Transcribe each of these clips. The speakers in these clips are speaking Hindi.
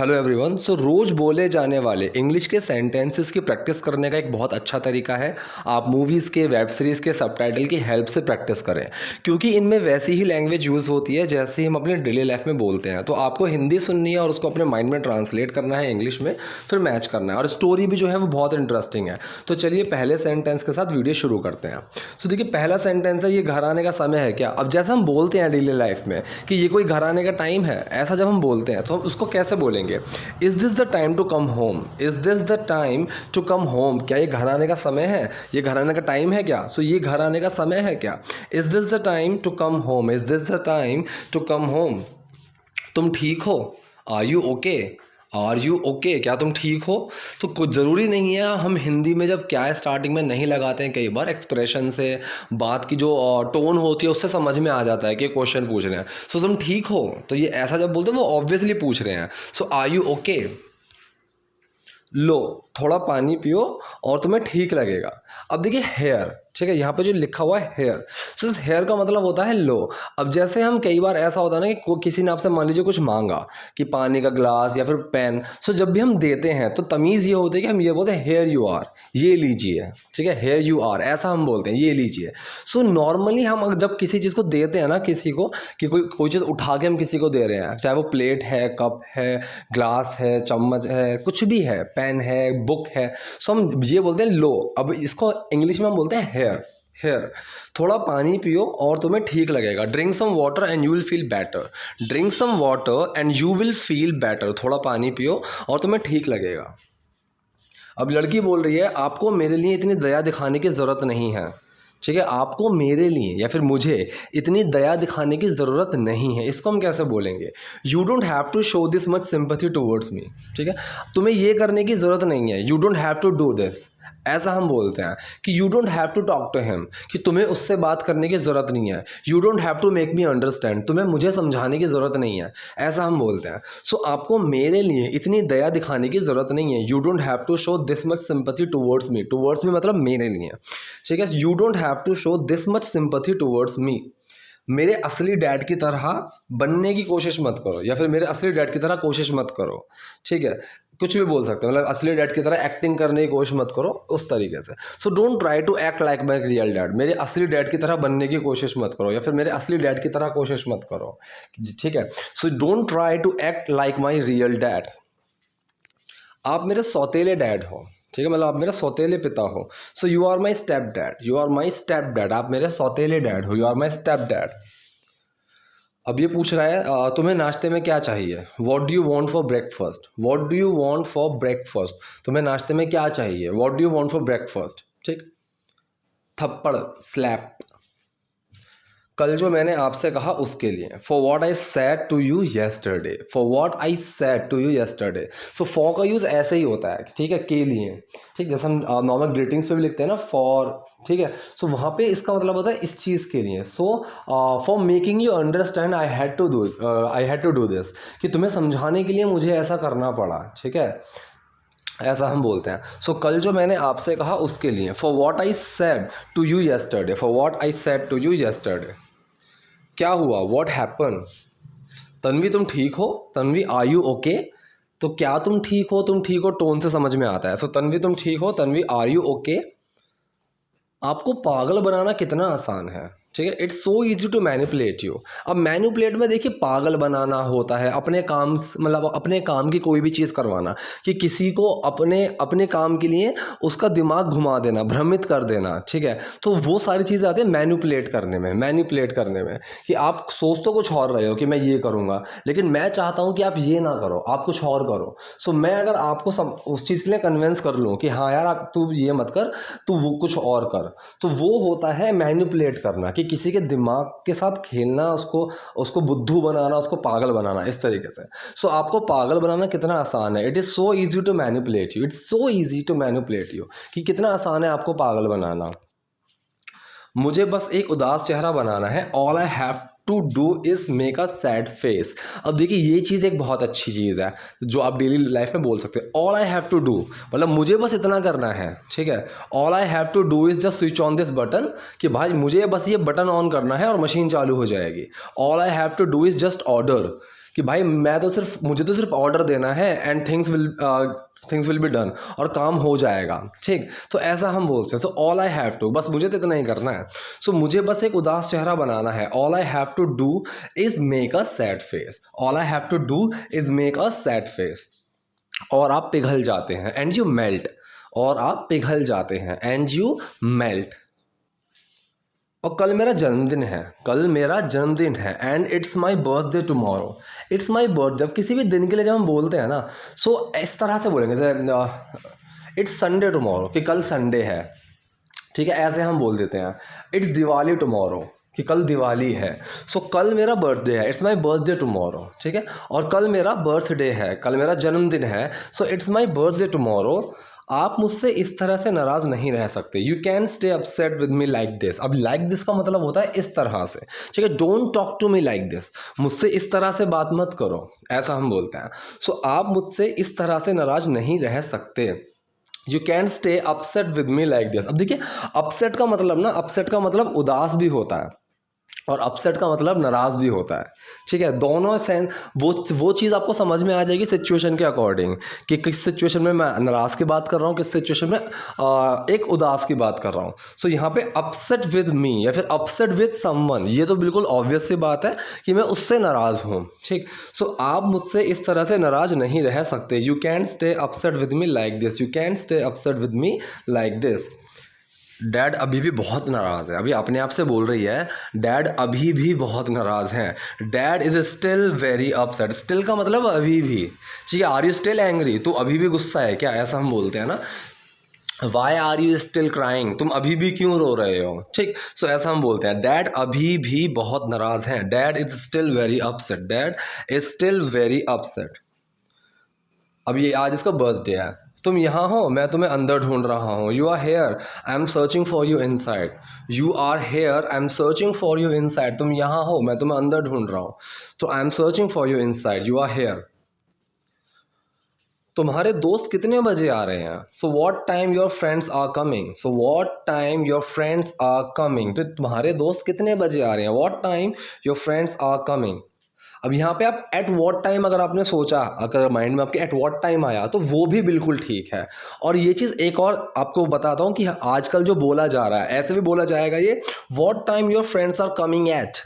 Hello everyone. रोज़ बोले जाने वाले इंग्लिश के सेंटेंसेस की प्रैक्टिस करने का एक बहुत अच्छा तरीका है आप मूवीज़ के, वेब सीरीज़ के सबटाइटल की हेल्प से प्रैक्टिस करें, क्योंकि इनमें वैसी ही लैंग्वेज यूज़ होती है जैसे हम अपने डेली लाइफ में बोलते हैं। तो आपको हिंदी सुननी है और उसको अपने माइंड में ट्रांसलेट करना है इंग्लिश में, फिर मैच करना है। और स्टोरी भी जो है वो बहुत इंटरेस्टिंग है। तो चलिए पहले सेंटेंस के साथ वीडियो शुरू करते हैं। तो देखिए पहला सेंटेंस है, ये घर आने का समय है क्या। अब जैसे हम बोलते हैं डेली लाइफ में कि ये कोई घर आने का टाइम है, ऐसा जब हम बोलते हैं तो हम उसको कैसे बोलेंगे? Is this the time to come home, is this the time to come home. क्या ये घर आने का समय है, ये घर आने का टाइम है क्या। सो ये घर आने का समय है क्या। Is this the time to come home, is this the time to come home. तुम ठीक हो, are you okay, are you okay, क्या तुम ठीक हो। तो कुछ ज़रूरी नहीं है हम हिंदी में जब क्या है स्टार्टिंग में नहीं लगाते हैं, कई बार एक्सप्रेशन से, बात की जो टोन होती है उससे समझ में आ जाता है कि क्वेश्चन पूछ रहे हैं। सो तुम ठीक हो, तो ये ऐसा जब बोलते हैं वो ऑब्वियसली पूछ रहे हैं। सो आर यू ओके। लो थोड़ा पानी पियो और तुम्हें ठीक लगेगा। अब देखिए हेयर, ठीक है, यहाँ पे जो लिखा हुआ है हेयर, सो इस हेयर का मतलब होता है लो। अब जैसे हम कई बार ऐसा होता है ना कि किसी ने आपसे मान लीजिए कुछ मांगा कि पानी का ग्लास या फिर पेन, सो जब भी हम देते हैं तो तमीज़ ये होती है कि हम ये बोलते हैं हेयर यू आर, ये लीजिए, ठीक है, हेयर यू आर, ऐसा हम बोलते हैं ये लीजिए। सो नॉर्मली हम जब किसी चीज़ को देते हैं ना किसी को, कि कोई चीज़ उठा के हम किसी को दे रहे हैं, चाहे वो प्लेट है, कप है, ग्लास है, चम्मच है, कुछ भी है, पेन है, बुक है, सो हम ये बोलते हैं लो। अब इसको इंग्लिश में हम बोलते हैं हेयर। हेयर, थोड़ा पानी पियो और तुम्हें ठीक लगेगा। Drink some water and you will feel better, drink some water and you will feel better, थोड़ा पानी पियो और तुम्हें ठीक लगेगा। अब लड़की बोल रही है आपको मेरे लिए इतनी दया दिखाने की ज़रूरत नहीं है, ठीक है, आपको मेरे लिए या फिर मुझे इतनी दया दिखाने की ज़रूरत नहीं है। इसको हम कैसे बोलेंगे? You don't have to show this much sympathy towards me, ठीक है, तुम्हें ये करने की ज़रूरत नहीं है। You don't have to do this, ऐसा हम बोलते हैं कि you don't have to talk to him, कि तुम्हें उससे बात करने की ज़रूरत नहीं है। You don't have to make me understand, तुम्हें मुझे समझाने की ज़रूरत नहीं है, ऐसा हम बोलते हैं। सो आपको मेरे लिए इतनी दया दिखाने की ज़रूरत नहीं है। You don't have to show this much sympathy towards me, towards me मतलब मेरे लिए, ठीक है। You don't have to show this much sympathy towards me. मेरे असली डैड की तरह बनने की कोशिश मत करो, या फिर मेरे असली डैड की तरह कोशिश मत करो, ठीक है, कुछ भी बोल सकते हो, मतलब असली डैड की तरह एक्टिंग करने की कोशिश मत करो उस तरीके से। So don't try to act like my real dad, मेरे असली डैड की तरह बनने की कोशिश मत करो, या फिर मेरे असली डैड की तरह कोशिश मत करो, ठीक है। So don't try to act like my real dad. आप मेरे सौतेले डैड हो, ठीक है, मतलब आप मेरे सौतेले पिता हो। So you are my step dad, you are my step dad, आप मेरे सौतेले डैड हो, you are my step dad. अब ये पूछ रहा है तुम्हें नाश्ते में क्या चाहिए। What do you want for breakfast, what do you want for breakfast, तुम्हें नाश्ते में क्या चाहिए, what do you want for breakfast, ठीक। थप्पड़, स्लैप, कल जो मैंने आपसे कहा उसके लिए। For what I said to you yesterday, for what I said to you yesterday. So for का यूज़ ऐसे ही होता है, ठीक है, के लिए, ठीक, जैसे हम नॉर्मल ग्रीटिंग्स पे भी लिखते हैं ना फॉर, ठीक है। सो वहाँ पे इसका मतलब होता है इस चीज़ के लिए। So for making you understand I had to do this, कि तुम्हें समझाने के लिए मुझे ऐसा करना पड़ा, ठीक है, ऐसा हम बोलते हैं। सो कल जो मैंने आपसे कहा उसके लिए। For what I said to you yesterday, for what I said to you yesterday. क्या हुआ, वॉट हैपन। तन्वी तुम ठीक हो, तन्वी आर यू ओके। तो क्या तुम ठीक हो, तुम ठीक हो टोन से समझ में आता है। सो तन्वी तुम ठीक हो, तन्वी आर यू ओके। आपको पागल बनाना कितना आसान है, ठीक है, it's so easy to manipulate you. अब मैनिपुलेट में देखिए पागल बनाना होता है, अपने काम मतलब अपने काम की कोई भी चीज़ करवाना, कि किसी को अपने अपने काम के लिए उसका दिमाग घुमा देना, भ्रमित कर देना, ठीक है। तो वो सारी चीज़ें आती है मैनिपुलेट करने में, मैनिपुलेट करने में, कि आप सोच तो कुछ और रहे हो कि मैं ये करूँगा, लेकिन मैं चाहता हूँ कि आप ये ना करो, आप कुछ और करो। सो मैं अगर आपको उस चीज़ के लिए कन्विंस कर लूँ कि हाँ यार आप तू ये मत कर, तू वो कुछ और कर, तो वो होता है मैनिपुलेट करना, कि किसी के दिमाग के साथ खेलना, उसको उसको बुद्धू बनाना, उसको पागल बनाना, इस तरीके से। सो आपको पागल बनाना कितना आसान है, it is so easy to manipulate you, it's so easy to manipulate you, कि कितना आसान है आपको पागल बनाना। मुझे बस एक उदास चेहरा बनाना है, all I have to do is make a sad face. अब देखिए ये चीज़ एक बहुत अच्छी चीज़ है जो आप डेली लाइफ में बोल सकते हो। All I have to do मतलब मुझे बस इतना करना है, ठीक है। All I have to do is just switch on this button, कि भाई मुझे बस ये बटन ऑन करना है और मशीन चालू हो जाएगी। All I have to do is just order, कि भाई मुझे तो सिर्फ ऑर्डर देना है and things will be done, और काम हो जाएगा, ठीक। तो ऐसा हम बोलते हैं, so all I have to, बस मुझे तो इतना ही करना है, सो मुझे बस एक उदास चेहरा बनाना है, all I have to do is make a sad face, all I have to do is make a sad face. और आप पिघल जाते हैं, एंड यू मेल्ट, और आप पिघल जाते हैं, एंड यू मेल्ट। और कल मेरा जन्मदिन है, कल मेरा जन्मदिन है, and it's my birthday tomorrow, it's my birthday. अब किसी भी दिन के लिए जब हम बोलते हैं ना, सो इस तरह से बोलेंगे जैसे इट्स संडे टुमारो, कि कल संडे है, ठीक है, ऐसे हम बोल देते हैं। इट्स दिवाली टुमारो, कि कल दिवाली है, सो कल मेरा बर्थडे है, इट्स माई बर्थडे टुमारो, ठीक है। और कल मेरा बर्थडे है, कल मेरा जन्मदिन है, so it's my birthday tomorrow. आप मुझसे इस तरह से नाराज़ नहीं रह सकते, you can stay upset with me like this. अब लाइक दिस का मतलब होता है इस तरह से, ठीक है, don't talk to me like this, मुझसे इस तरह से बात मत करो, ऐसा हम बोलते हैं। सो आप मुझसे इस तरह से नाराज़ नहीं रह सकते, you can stay upset with me like this. अब देखिए, अपसेट का मतलब ना, अपसेट का मतलब उदास भी होता है, और अपसेट का मतलब नाराज़ भी होता है, ठीक है। दोनों सेंस, वो चीज़ आपको समझ में आ जाएगी सिचुएशन के अकॉर्डिंग, कि किस सिचुएशन में मैं नाराज़ की बात कर रहा हूँ, किस सिचुएशन में एक उदास की बात कर रहा हूँ। सो यहाँ पे अपसेट विद मी या फिर अपसेट विद समवन, ये तो बिल्कुल ऑब्वियस सी बात है कि मैं उससे नाराज़ हूँ, ठीक। सो आप मुझसे इस तरह से नाराज़ नहीं रह सकते, you can stay upset with me like this, you can stay upset with me like this. Dad अभी भी बहुत नाराज़ है, अभी अपने आप से बोल रही है, डैड अभी भी बहुत नाराज़ हैं, dad is still very upset. Still का मतलब अभी भी, ठीक है। आर यू स्टिल एंग्री, तो अभी भी गुस्सा है क्या, ऐसा हम बोलते हैं ना। Why are you still crying, तुम अभी भी क्यों रो रहे हो, ठीक। सो ऐसा हम बोलते हैं, डैड अभी भी बहुत नाराज़ हैं, dad is still very upset, dad is still very upset. अब ये आज इसका बर्थडे है, तुम यहाँ हो, मैं तुम्हें अंदर ढूंढ रहा हूँ, you are here, I am searching for you inside, you are here, I am searching for you inside. तुम यहाँ हो, मैं तुम्हें अंदर ढूंढ रहा हूँ, तो I am searching for you inside, you are here. तुम्हारे दोस्त कितने बजे आ रहे हैं, so what time your friends are coming, so what time your friends are coming, तो तुम्हारे दोस्त कितने बजे आ रहे हैं, what time your friends are coming. अब यहाँ पे आप एट वॉट टाइम अगर आपने सोचा, अगर माइंड में आपके एट वॉट टाइम आया, तो वो भी बिल्कुल ठीक है। और ये चीज़ एक और आपको बताता हूँ कि आजकल जो बोला जा रहा है, ऐसे भी बोला जाएगा ये, what time your friends are coming at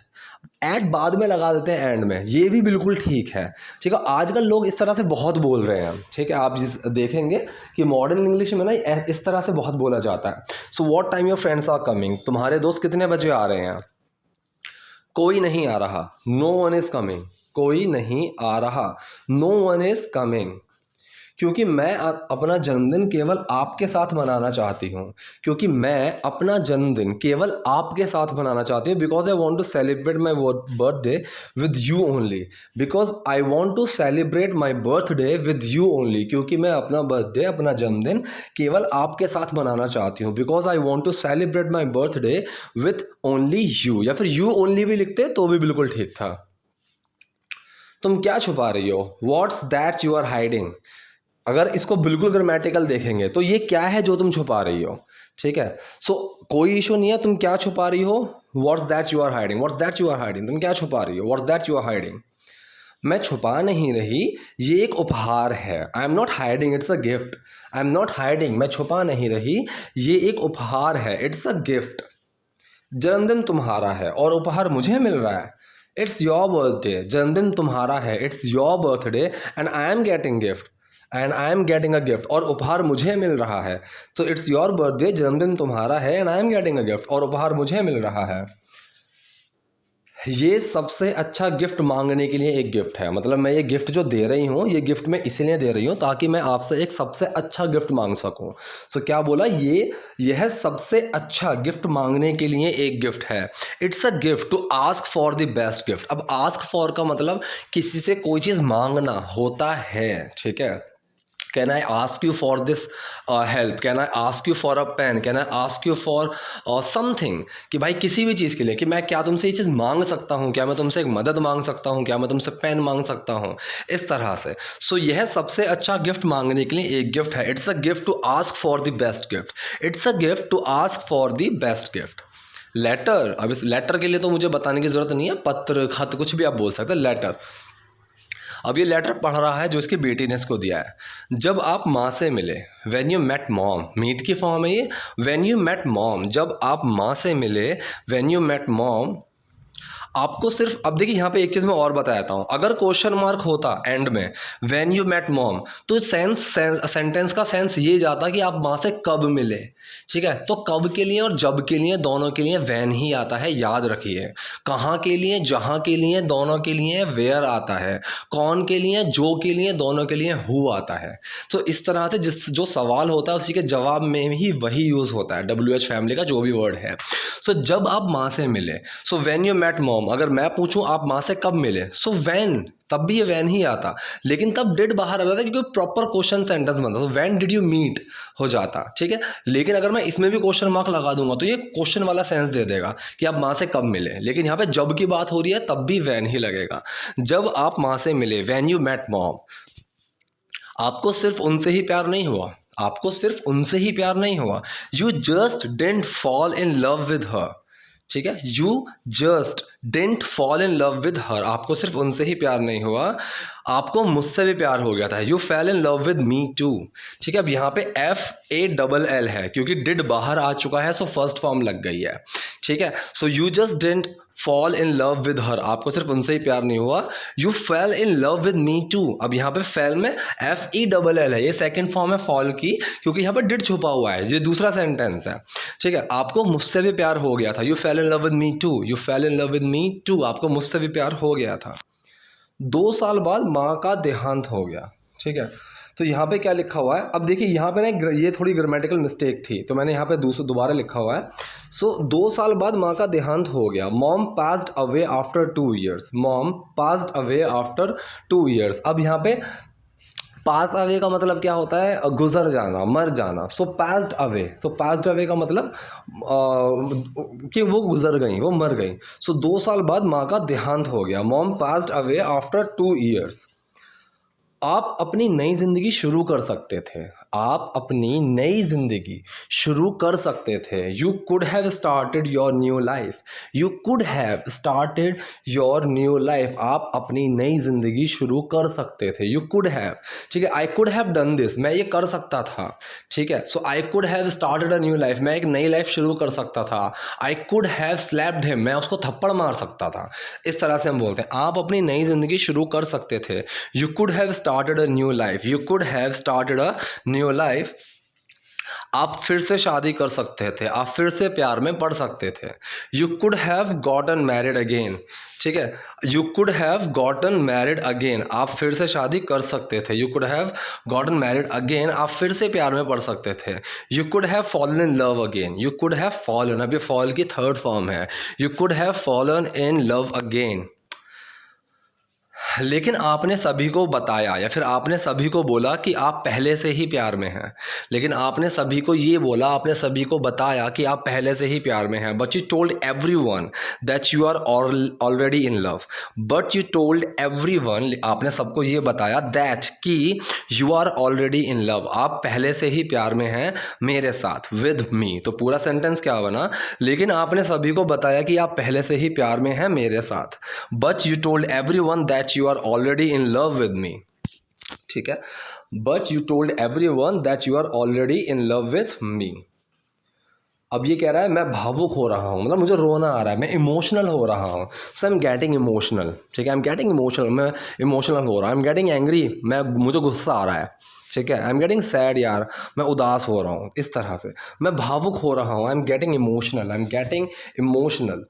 बाद में लगा देते हैं एंड में, ये भी बिल्कुल ठीक है, ठीक है। आजकल लोग इस तरह से बहुत बोल रहे हैं, ठीक है। आप देखेंगे कि मॉडर्न इंग्लिश में ना इस तरह से बहुत बोला जाता है। So what time your friends are coming, तुम्हारे दोस्त कितने बजे आ रहे हैं। कोई नहीं आ रहा, नो वन इज़ कमिंग, कोई नहीं आ रहा, नो वन इज़ कमिंग। क्योंकि मैं अपना जन्मदिन केवल आपके साथ मनाना चाहती हूँ, क्योंकि मैं अपना जन्मदिन केवल आपके साथ मनाना चाहती हूँ, because I want to celebrate my birthday with you only, because I want to celebrate my birthday with you only, क्योंकि मैं अपना बर्थडे, अपना जन्मदिन केवल आपके साथ मनाना चाहती हूँ, because I want to celebrate my birthday with only you, या फिर यू ओनली भी लिखते तो भी बिल्कुल ठीक था। तुम क्या छुपा रही हो, what's that you are hiding. अगर इसको बिल्कुल ग्रामेटिकल देखेंगे तो ये क्या है जो तुम छुपा रही हो, ठीक है। सो कोई इशू नहीं है, तुम क्या छुपा रही हो, what's that you are hiding, what's that you are hiding, तुम क्या छुपा रही हो, what's that you are hiding. मैं छुपा नहीं रही, ये एक उपहार है, I am not hiding, it's a gift, I am not hiding, मैं छुपा नहीं रही, ये एक उपहार है, इट्स अ गिफ्ट। जन्मदिन तुम्हारा है और उपहार मुझे मिल रहा है, इट्स योर बर्थडे, जन्मदिन तुम्हारा है, it's your birthday and I am getting gift, and I am getting a gift, और उपहार मुझे मिल रहा है। तो इट्स योर बर्थडे, जन्मदिन तुम्हारा है, and I am getting a gift, और उपहार मुझे मिल रहा है। ये सबसे अच्छा गिफ्ट मांगने के लिए एक गिफ्ट है, मतलब मैं ये गिफ्ट जो दे रही हूँ, ये गिफ्ट मैं इसलिए दे रही हूँ ताकि मैं आपसे एक सबसे अच्छा गिफ्ट मांग सकूँ। सो क्या बोला, यह सबसे अच्छा गिफ्ट मांगने के लिए एक गिफ्ट है, it's a gift to ask for the best gift. अब आस्क फॉर का मतलब किसी से कोई चीज़ मांगना होता है, ठीक है। Can I ask you for this help, can I ask you for a pen, can I ask you for something, कि भाई किसी भी चीज़ के लिए, कि मैं क्या तुमसे ये चीज़ मांग सकता हूँ, क्या मैं तुमसे एक मदद मांग सकता हूँ, क्या मैं तुमसे पेन मांग सकता हूँ, इस तरह से। सो यह सबसे अच्छा गिफ्ट मांगने के लिए एक गिफ्ट है, it's a gift to ask for the best gift, it's a gift to ask for the best gift. Letter, अब इस लेटर के लिए तो मुझे बताने की ज़रूरत नहीं है, पत्र, खत, कुछ भी आप बोल सकते हैं, लेटर। अब ये लेटर पढ़ रहा है जो इसकी बेटी ने इसको दिया है। जब आप माँ से मिले, when you met mom, meet की फॉर्म है ये, व्हेन यू मेट मॉम, जब आप माँ से मिले, व्हेन यू मेट मॉम, आपको सिर्फ, अब देखिए यहाँ पे एक चीज़ मैं और बताता हूँ, अगर क्वेश्चन मार्क होता एंड में व्हेन यू मेट मॉम, तो सेंटेंस का सेंस ये जाता कि आप माँ से कब मिले, ठीक है। तो कब के लिए और जब के लिए दोनों के लिए व्हेन ही आता है, याद रखिए। कहाँ के लिए, जहाँ के लिए दोनों के लिए वेयर आता है। कौन के लिए, जो के लिए दोनों के लिए हु आता है। तो इस तरह से जो सवाल होता है उसी के जवाब में ही वही यूज़ होता है, WH फैमिली का जो भी वर्ड है। सो जब आप माँ से मिले, so when you met mom, अगर मैं पूछूं आप माँ से कब मिले, सो व्हेन, तब भी ये व्हेन ही आता, लेकिन तब डिड बाहर आ रहा था क्योंकि प्रॉपर क्वेश्चन सेंटेंस बनता, तो व्हेन डिड यू मीट हो जाता, ठीक है। लेकिन अगर मैं इसमें भी क्वेश्चन मार्क लगा दूंगा तो ये क्वेश्चन वाला सेंस दे देगा कि आप माँ से कब मिले, लेकिन यहाँ पे जब की बात हो रही है तब भी व्हेन ही लगेगा। जब आप माँ से मिले, व्हेन यू मेट मॉम, आपको सिर्फ उनसे ही प्यार नहीं हुआ, आपको सिर्फ उनसे ही प्यार नहीं हुआ, you just didn't fall in love with हर, ठीक है। You just didn't fall in love with her, आपको सिर्फ उनसे ही प्यार नहीं हुआ, आपको मुझसे भी प्यार हो गया था। You fell in love with me too, ठीक है। अब यहाँ पे FALL है क्योंकि डिड बाहर आ चुका है, सो फर्स्ट फॉर्म लग गई है, ठीक है। So you just didn't fall in love with her, आपको सिर्फ उनसे ही प्यार नहीं हुआ। You fell in love with me too, अब यहाँ पे फेल में FELL है, ये सेकंड फॉर्म है फॉल की, क्योंकि यहाँ पे डिड छुपा हुआ है, ये दूसरा सेंटेंस है, ठीक है। आपको मुझसे भी प्यार हो गया था, you fell in love with me too, you fell in love with me too, आपको मुझसे भी प्यार हो गया था। 2 साल बाद माँ का देहांत हो गया, ठीक है। तो यहाँ पे क्या लिखा हुआ है, अब देखिए यहाँ पे ना ये थोड़ी ग्रामेटिकल मिस्टेक थी, तो मैंने यहाँ पे दोबारा लिखा हुआ है। सो 2 साल बाद माँ का देहांत हो गया। Mom passed away after 2 years, mom passed away after 2 years। अब यहाँ पे पास अवे का मतलब क्या होता है, गुजर जाना, मर जाना। सो पास्ड अवे, तो पास्ड अवे का मतलब कि वो गुजर गई, वो मर गई। सो 2 साल बाद माँ का देहांत हो गया। Mom passed away after 2 years। आप अपनी नई ज़िंदगी शुरू कर सकते थे, आप अपनी नई ज़िंदगी शुरू कर सकते थे। You could have started your new life, you could have started your new life, आप अपनी नई ज़िंदगी शुरू कर सकते थे। यू कुड हैव, ठीक है। I could have done this, मैं ये कर सकता था, ठीक है। So I could have started a new life, मैं एक नई लाइफ शुरू कर सकता था। I could have slapped him, मैं उसको थप्पड़ मार सकता था। इस तरह से हम बोलते हैं आप अपनी नई ज़िंदगी शुरू कर सकते थे। You could have started a new life, you could have started a new life. आप फिर से शादी कर सकते थे, आप फिर से प्यार में पड़ सकते थे। You could have gotten married again, ठीक है। You could have gotten married again, आप फिर से शादी कर सकते थे। You could have gotten married again, आप फिर से प्यार में पड़ सकते थे। You could have fallen in love again, you could have fallen, अब ये फॉल की थर्ड फॉर्म है। You could have fallen in love again. लेकिन आपने सभी को बताया या फिर आपने सभी को बोला कि आप पहले से ही प्यार में हैं, लेकिन आपने सभी को ये बोला, आपने सभी को बताया कि आप पहले से ही प्यार में हैं। But you told everyone that you are already in love, but you told everyone, आपने सबको ये बताया दैट कि you are already in love, आप पहले से ही प्यार में हैं मेरे साथ, विद मी। तो पूरा सेंटेंस क्या बना, लेकिन आपने सभी को बताया कि आप पहले से ही प्यार में हैं मेरे साथ। But you told everyone that you are already in love with me, ठीक है। But you told everyone that you are already in love with me. अब ये कह रहा है मैं भावुक हो रहा हूँ, मतलब मुझे रोना आ रहा है, मैं इमोशनल हो रहा हूँ। सो आई एम गेटिंग इमोशनल, ठीक है। आई एम गेटिंग इमोशनल, मैं इमोशनल हो रहा हूँ। आई एम गेटिंग एंग्री, मुझे गुस्सा आ रहा है, ठीक है। आई एम गेटिंग सैड, यार मैं उदास हो रहा हूँ। इस तरह से मैं भावुक हो रहा हूँ। I am getting emotional, I am getting emotional.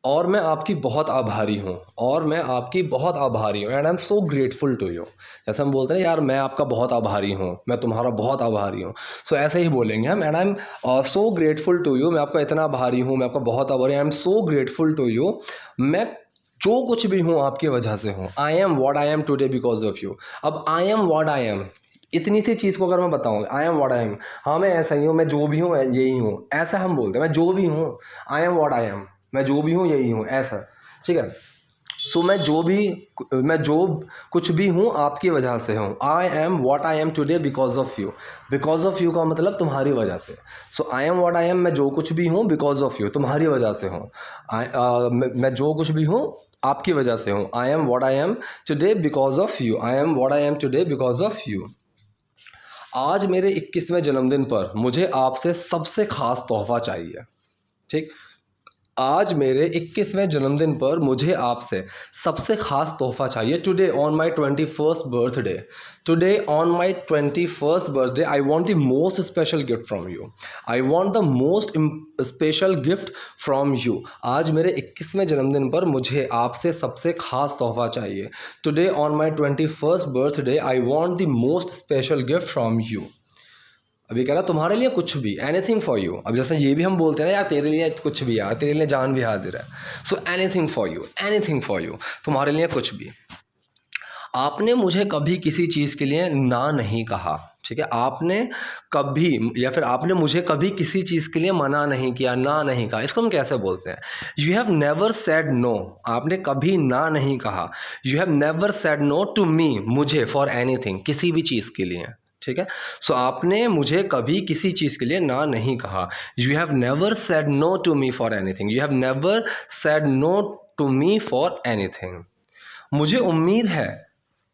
और मैं आपकी बहुत आभारी हूँ, और मैं आपकी बहुत आभारी हूँ। And I am so grateful to you, जैसे हम बोलते हैं यार मैं आपका बहुत आभारी हूँ, मैं तुम्हारा बहुत आभारी हूँ। सो ऐसे ही बोलेंगे हम। And I am so grateful to you, मैं आपका इतना आभारी हूँ, मैं आपका बहुत आभारी हूँ। I am so grateful to you, मैं जो कुछ भी हूँ आपकी वजह से हूँ। I am what I am today because of you. अब I am what I am, इतनी सी चीज़ को अगर मैं बताऊँ, I am what I am, हाँ मैं ऐसा ही हूँ, मैं जो भी हूँ यही हूँ, ऐसा हम बोलते हैं। मैं जो भी हूँ, I am what I am, मैं जो भी हूँ यही हूँ, ऐसा, ठीक है। सो मैं जो कुछ भी हूँ आपकी वजह से हूँ। I am what I am today because of you, because of you का मतलब तुम्हारी वजह से। So I am what I am, मैं जो कुछ भी हूँ बिकॉज ऑफ यू, तुम्हारी वजह से हूँ। मैं जो कुछ भी हूँ आपकी वजह से हूँ। I M what I am today because of you. I am what I am today because of you. आज मेरे 21वें जन्मदिन पर मुझे आपसे सबसे खास तोहफा चाहिए। ठीक, आज मेरे 21वें जन्मदिन पर मुझे आपसे सबसे खास तोहफा चाहिए। Today on my 21st birthday, today on my 21st birthday I want the most special gift from you. I want the most special gift from you. आज मेरे 21वें जन्मदिन पर मुझे आपसे सबसे खास तोहफा चाहिए। Today on my 21st birthday I want the most special gift from you. अभी कह रहा तुम्हारे लिए कुछ भी, एनीथिंग फॉर यू। अब जैसे ये भी हम बोलते हैं ना, यार तेरे लिए कुछ भी, यार तेरे लिए जान भी हाजिर है। So anything for you, anything for you, तुम्हारे लिए कुछ भी। आपने मुझे कभी किसी चीज़ के लिए ना नहीं कहा। ठीक है, आपने कभी या फिर आपने मुझे कभी किसी चीज़ के लिए मना नहीं किया, ना नहीं कहा। इसको हम कैसे बोलते हैं? You have never said no. आपने कभी ना नहीं कहा। You have never said no to me, मुझे, फॉर एनीथिंग, किसी भी चीज़ के लिए। ठीक है, सो आपने मुझे कभी किसी चीज़ के लिए ना नहीं कहा। You have never said no to me for anything. You have never said no to me for anything. मुझे उम्मीद है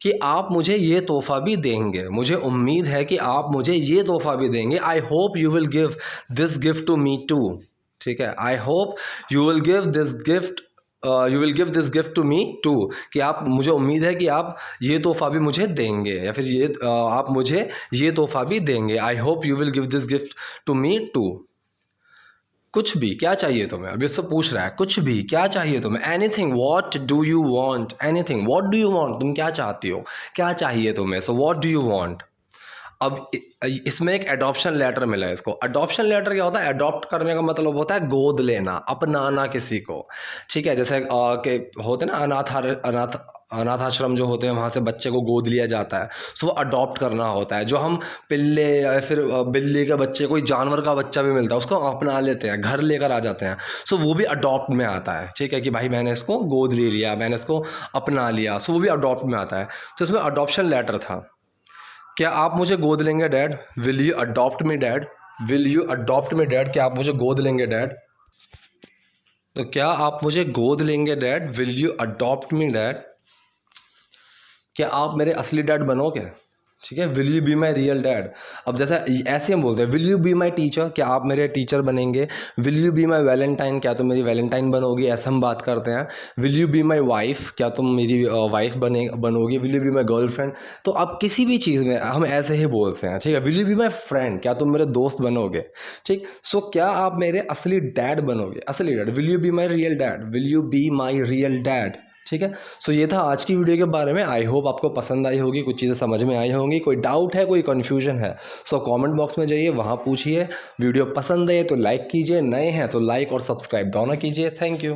कि आप मुझे ये तोहफ़ा भी देंगे। मुझे उम्मीद है कि आप मुझे ये तोहफ़ा भी देंगे। I hope you will give this gift to me too. ठीक है, I hope you will give this gift, you will give this gift to me too, कि आप, मुझे उम्मीद है कि आप ये तोहफ़ा भी मुझे देंगे, या फिर ये आप मुझे ये तोहफ़ा भी देंगे। I hope you will give this gift to me too. कुछ भी, क्या चाहिए तुम्हें? अभी इससे पूछ रहा है, कुछ भी, क्या चाहिए तुम्हें? Anything, what do you want? Anything, what do you want? तुम क्या चाहती हो, क्या चाहिए तुम्हें? So what do you want. अब इसमें एक अडॉप्शन लेटर मिला है इसको। अडॉप्शन लेटर क्या होता है? अडॉप्ट करने का मतलब होता है गोद लेना, अपनाना किसी को। ठीक है, जैसे के होते हैं ना अनाथ आश्रम जो होते हैं, वहाँ से बच्चे को गोद लिया जाता है। सो वो अडॉप्ट करना होता है। जो हम पिल्ले या फिर बिल्ली के बच्चे, कोई जानवर का बच्चा भी मिलता है, उसको अपना लेते हैं, घर लेकर आ जाते हैं। सो वो भी अडॉप्ट में आता है। ठीक है, कि भाई मैंने इसको गोद ले लिया, मैंने इसको अपना लिया। सो वो भी अडॉप्ट में आता है। तो इसमें अडॉप्शन लेटर था। क्या आप मुझे गोद लेंगे dad? Will you adopt me dad? Will you adopt me dad? क्या आप मुझे गोद लेंगे डैड? तो क्या आप मुझे गोद लेंगे dad? Will you adopt me dad? क्या आप मेरे असली डैड बनोगे? ठीक है, will you be my real dad. अब जैसा ऐसे हम बोलते हैं, will you be my teacher? क्या आप मेरे टीचर बनेंगे? Will you be my Valentine? क्या तुम मेरी वैलेंटाइन बनोगी? ऐसा हम बात करते हैं। Will you be my wife? क्या तुम मेरी वाइफ बनोगी? Will you be my girlfriend? तो अब किसी भी चीज़ में हम ऐसे ही बोलते हैं। ठीक है, will you be my friend? क्या तुम मेरे दोस्त बनोगे? ठीक, सो क्या आप मेरे असली डैड बनोगे? असली dad, will you be my real dad? Will you be my real dad? ठीक है, सो ये था आज की वीडियो के बारे में। आई होप आपको पसंद आई होगी, कुछ चीज़ें समझ में आई होंगी। कोई डाउट है, कोई कन्फ्यूजन है, सो कमेंट बॉक्स में जाइए, वहाँ पूछिए। वीडियो पसंद है तो लाइक कीजिए, नए हैं तो लाइक और सब्सक्राइब दोनों कीजिए। Thank you.